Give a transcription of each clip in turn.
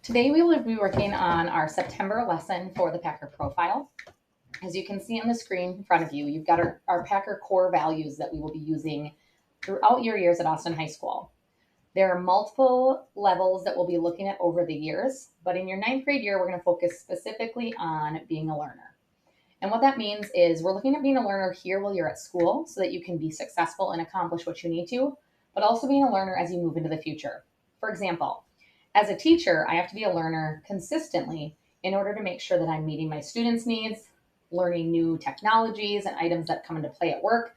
Today we will be working on our September lesson for the Packer profile. As you can see on the screen in front of you, you've got our Packer core values that we will be using throughout your years at Austin High School. There are multiple levels that we'll be looking at over the years, but in your ninth grade year, we're going to focus specifically on being a learner. And what that means is we're looking at being a learner here while you're at school so that you can be successful and accomplish what you need to, but also being a learner as you move into the future. For example, as a teacher, I have to be a learner consistently in order to make sure that I'm meeting my students' needs, learning new technologies and items that come into play at work.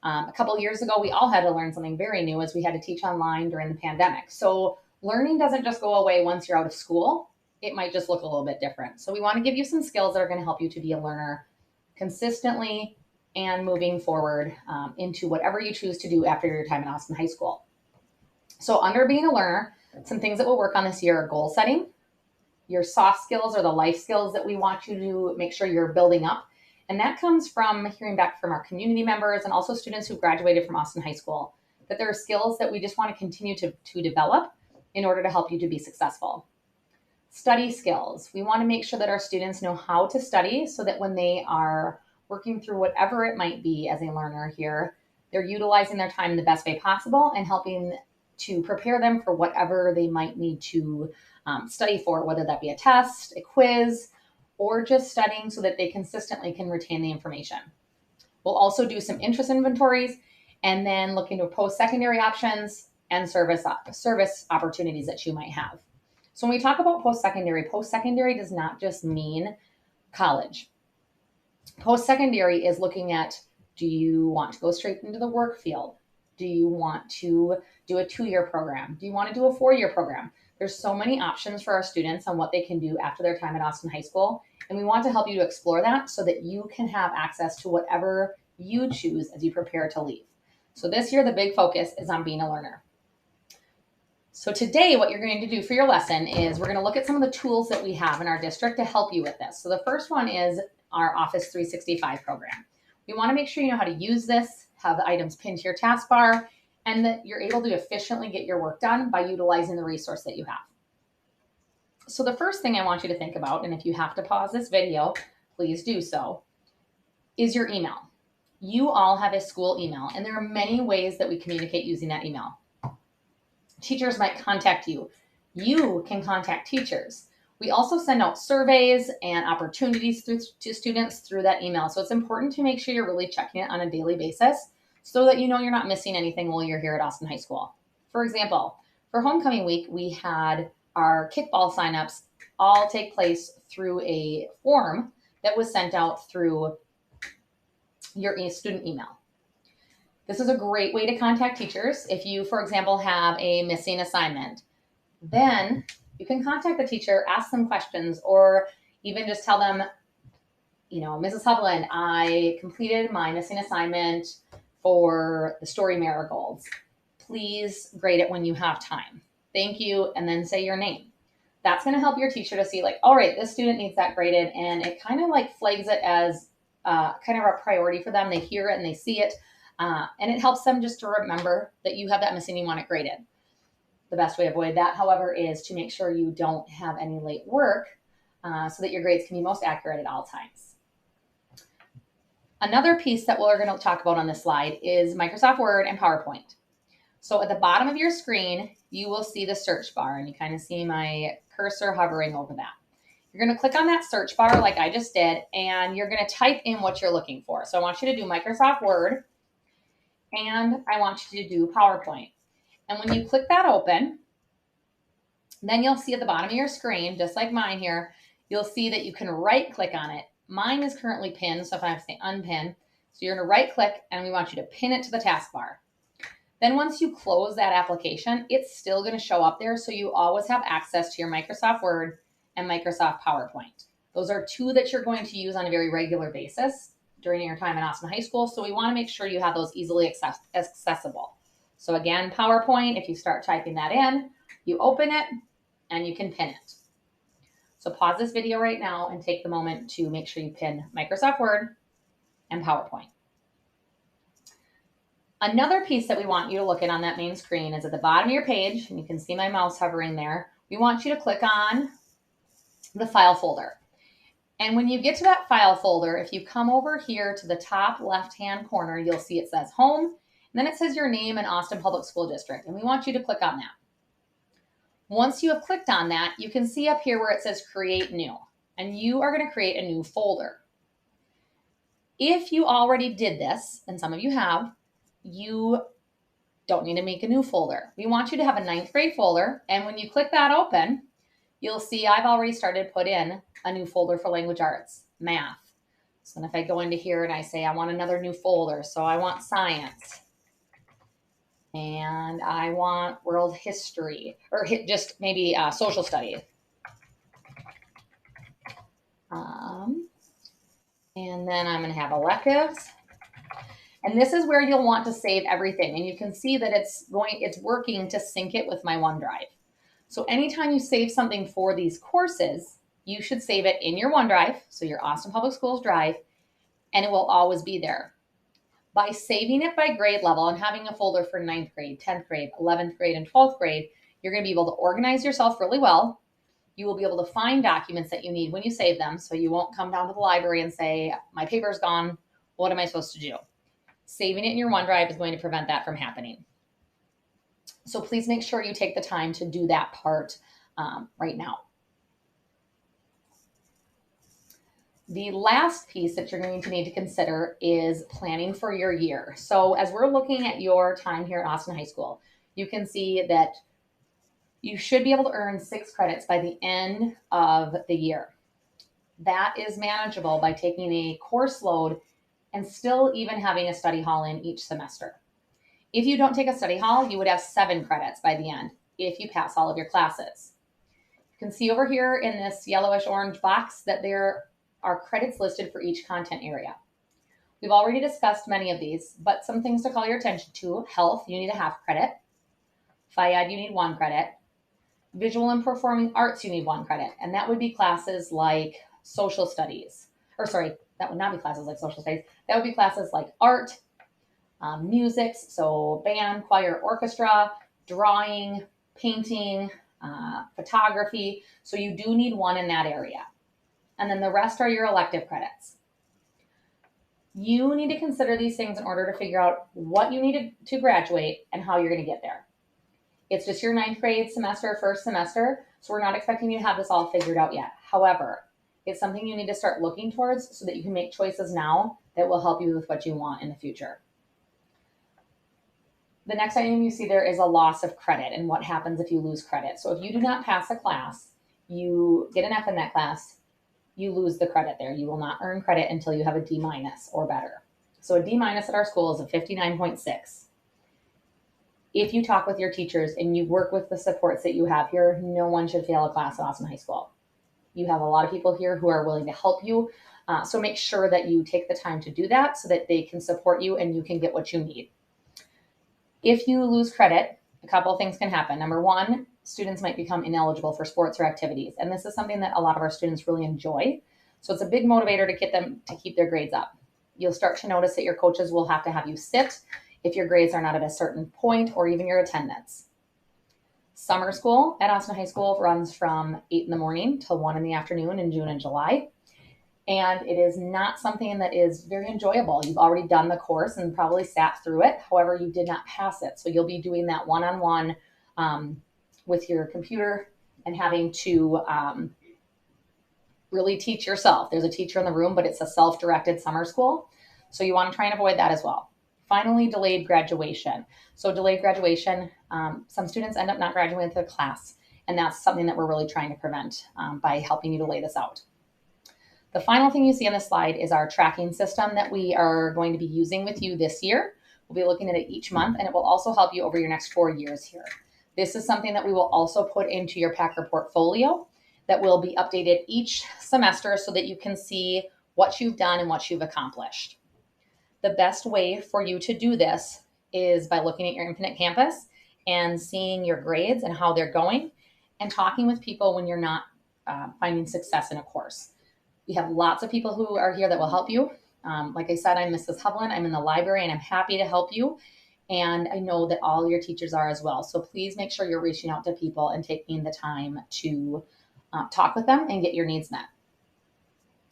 A couple of years ago, we all had to learn something very new as we had to teach online during the pandemic. So learning doesn't just go away once you're out of school. It might just look a little bit different. So we want to give you some skills that are going to help you to be a learner consistently and moving forward into whatever you choose to do after your time in Austin High School. So under being a learner, some things that we'll work on this year are goal setting, your soft skills or the life skills that we want you to make sure you're building up. And that comes from hearing back from our community members and also students who graduated from Austin High School, that there are skills that we just want to continue to develop in order to help you to be successful. Study skills. We want to make sure that our students know how to study so that when they are working through whatever it might be as a learner here, they're utilizing their time in the best way possible and helping to prepare them for whatever they might need to study for, whether that be a test, a quiz, or just studying so that they consistently can retain the information. We'll also do some interest inventories and then look into post-secondary options and service opportunities that you might have. So when we talk about post-secondary does not just mean college. Post-secondary is looking at, do you want to go straight into the work field? Do you want to do a 2-year program? Do you want to do a 4-year program? There's so many options for our students on what they can do after their time at Austin High School. And we want to help you to explore that so that you can have access to whatever you choose as you prepare to leave. So this year, the big focus is on being a learner. So today, what you're going to do for your lesson is we're going to look at some of the tools that we have in our district to help you with this. So the first one is our Office 365 program. We want to make sure you know how to use this, have the items pinned to your taskbar, and that you're able to efficiently get your work done by utilizing the resource that you have. So the first thing I want you to think about, and if you have to pause this video, please do so, is your email. You all have a school email, and there are many ways that we communicate using that email. Teachers might contact you. You can contact teachers. We also send out surveys and opportunities to students through that email. So it's important to make sure you're really checking it on a daily basis so that you know you're not missing anything while you're here at Austin High School. For example, for homecoming week, we had our kickball signups all take place through a form that was sent out through your student email. This is a great way to contact teachers. If you, for example, have a missing assignment, then you can contact the teacher, ask them questions, or even just tell them, Mrs. Hovland, I completed my missing assignment for the story marigolds. Please grade it when you have time. Thank you, and then say your name. That's going to help your teacher to see, all right, this student needs that graded, and it kind of flags it as kind of a priority for them. They hear it and they see it. And it helps them just to remember that you have that missing, you want it graded. The best way to avoid that, however, is to make sure you don't have any late work so that your grades can be most accurate at all times. Another piece that we're going to talk about on this slide is Microsoft Word and PowerPoint. So at the bottom of your screen, you will see the search bar, and you kind of see my cursor hovering over that. You're going to click on that search bar like I just did, and you're going to type in what you're looking for. So I want you to do Microsoft Word, and I want you to do PowerPoint. And when you click that open, then you'll see at the bottom of your screen, just like mine here, you'll see that you can right click on it. Mine is currently pinned, so if I have to say unpin, so you're going to right click and we want you to pin it to the taskbar. Then once you close that application, it's still going to show up there, so you always have access to your Microsoft Word and Microsoft PowerPoint. Those are two that you're going to use on a very regular basis during your time in Austin High School, so we want to make sure you have those easily accessible. So again, PowerPoint, if you start typing that in, you open it and you can pin it. So pause this video right now and take the moment to make sure you pin Microsoft Word and PowerPoint. Another piece that we want you to look at on that main screen is at the bottom of your page, and you can see my mouse hovering there. we want you to click on the file folder. And when you get to that file folder, if you come over here to the top left-hand corner, you'll see it says home, and then it says your name and Austin Public School District, and we want you to click on that. Once you have clicked on that, you can see up here where it says create new, and you are going to create a new folder. If you already did this, and some of you have, you don't need to make a new folder. We want you to have a 9th grade folder, and when you click that open, you'll see I've already started to put in a new folder for language arts, math. So then if I go into here and I say I want another new folder, so I want science, and I want world history, or just maybe social studies. And then I'm going to have electives. And this is where you'll want to save everything. And you can see that it's working to sync it with my OneDrive. So anytime you save something for these courses, you should save it in your OneDrive, so your Austin Public Schools Drive, and it will always be there. By saving it by grade level and having a folder for 9th grade, 10th grade, 11th grade, and 12th grade, you're going to be able to organize yourself really well. You will be able to find documents that you need when you save them, so you won't come down to the library and say, my paper's gone, what am I supposed to do? Saving it in your OneDrive is going to prevent that from happening. So please make sure you take the time to do that part right now. The last piece that you're going to need to consider is planning for your year. So as we're looking at your time here at Austin High School, you can see that you should be able to earn 6 credits by the end of the year. That is manageable by taking a course load and still even having a study hall in each semester. If you don't take a study hall, you would have 7 credits by the end if you pass all of your classes. You can see over here in this yellowish orange box that there are credits listed for each content area. We've already discussed many of these, but some things to call your attention to: health, you need a half credit. Phy-Ed, you need 1 credit. Visual and performing arts, you need 1 credit. And that would be classes like social studies. Or sorry, that would not be classes like social studies. That would be classes like art, music, so band, choir, orchestra, drawing, painting, photography. So you do need 1 in that area. And then the rest are your elective credits. You need to consider these things in order to figure out what you need to graduate and how you're going to get there. It's just your 9th grade semester, first semester, so we're not expecting you to have this all figured out yet. However, it's something you need to start looking towards so that you can make choices now that will help you with what you want in the future. The next item you see there is a loss of credit and what happens if you lose credit. So if you do not pass a class, you get an F in that class, you lose the credit there. You will not earn credit until you have a D- or better. So a D- at our school is a 59.6. If you talk with your teachers and you work with the supports that you have here, no one should fail a class at Austin High School. You have a lot of people here who are willing to help you. So make sure that you take the time to do that so that they can support you and you can get what you need. If you lose credit, a couple of things can happen. Number 1, students might become ineligible for sports or activities. And this is something that a lot of our students really enjoy. So it's a big motivator to get them to keep their grades up. You'll start to notice that your coaches will have to have you sit if your grades are not at a certain point, or even your attendance. Summer school at Austin High School runs from 8 in the morning till 1 in the afternoon in June and July. And it is not something that is very enjoyable. You've already done the course and probably sat through it. However, you did not pass it. So you'll be doing that one-on-one with your computer and having to really teach yourself. There's a teacher in the room, but it's a self-directed summer school. So you want to try and avoid that as well. Finally, delayed graduation. So delayed graduation, some students end up not graduating the class. And that's something that we're really trying to prevent by helping you to lay this out. The final thing you see on this slide is our tracking system that we are going to be using with you this year. We'll be looking at it each month, and it will also help you over your next 4 years here. This is something that we will also put into your Packer portfolio that will be updated each semester so that you can see what you've done and what you've accomplished. The best way for you to do this is by looking at your Infinite Campus and seeing your grades and how they're going, and talking with people when you're not finding success in a course. We have lots of people who are here that will help you. Like I said, I'm Mrs. Hovland. I'm in the library and I'm happy to help you. And I know that all your teachers are as well. So please make sure you're reaching out to people and taking the time to talk with them and get your needs met.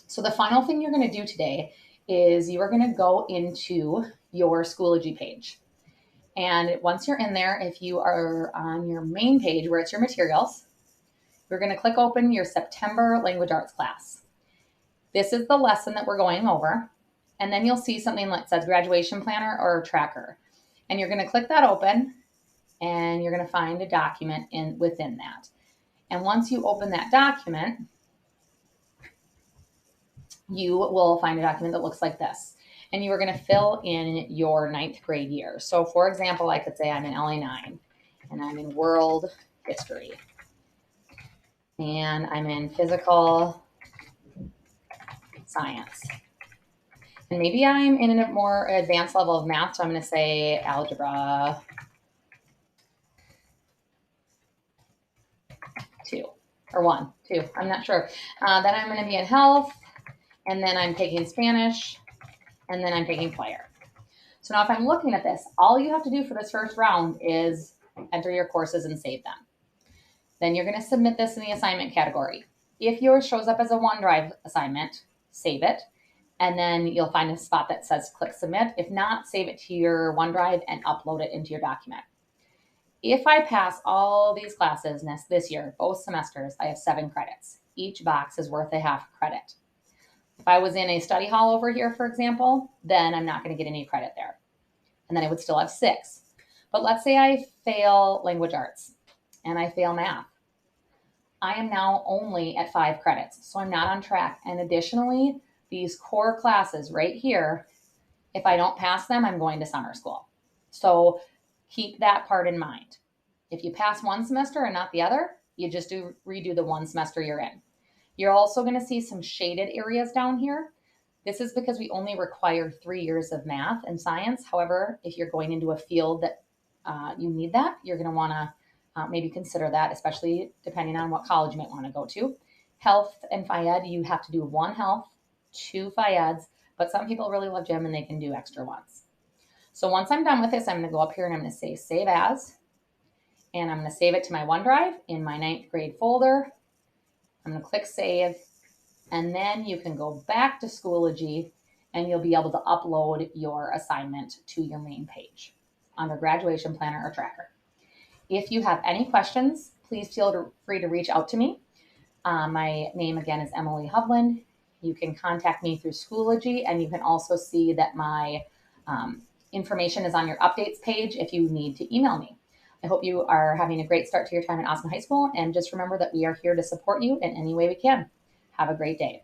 So the final thing you're going to do today is you are going to go into your Schoology page. And once you're in there, if you are on your main page where it's your materials, you're going to click open your September language arts class. This is the lesson that we're going over. And then you'll see something that says graduation planner or tracker. And you're going to click that open and you're going to find a document within that. And once you open that document, you will find a document that looks like this. And you are going to fill in your 9th grade year. So for example, I could say I'm in LA9 and I'm in world history and I'm in physical science. And maybe I'm in a more advanced level of math, so I'm going to say algebra 2 or 1, 2. I'm not sure. Then I'm going to be in health, and then I'm taking Spanish, and then I'm taking choir. So now if I'm looking at this, all you have to do for this first round is enter your courses and save them. Then you're going to submit this in the assignment category. If yours shows up as a OneDrive assignment, save it. And then you'll find a spot that says click submit. If not, save it to your OneDrive and upload it into your document. If I pass all these classes this year, both semesters, I have 7 credits. Each box is worth a half credit. If I was in a study hall over here, for example, then I'm not going to get any credit there. And then I would still have 6. But let's say I fail language arts and I fail math. I am now only at 5 credits, so I'm not on track. And additionally, these core classes right here, if I don't pass them, I'm going to summer school. So keep that part in mind. If you pass one semester and not the other, you just redo the one semester you're in. You're also going to see some shaded areas down here. This is because we only require 3 years of math and science. However, if you're going into a field that you need that, you're going to want to maybe consider that, especially depending on what college you might want to go to. Health and Phy-Ed, you have to do 1 health, 2 Phy-Eds, but some people really love gym and they can do extra ones. So once I'm done with this, I'm going to go up here and I'm going to say save as, and I'm going to save it to my OneDrive in my 9th grade folder. I'm going to click save, and then you can go back to Schoology and you'll be able to upload your assignment to your main page under graduation planner or tracker. If you have any questions, please feel free to reach out to me. My name again is Emily Hovland. You can contact me through Schoology, and you can also see that my information is on your updates page if you need to email me. I hope you are having a great start to your time at Osmond High School, and just remember that we are here to support you in any way we can. Have a great day.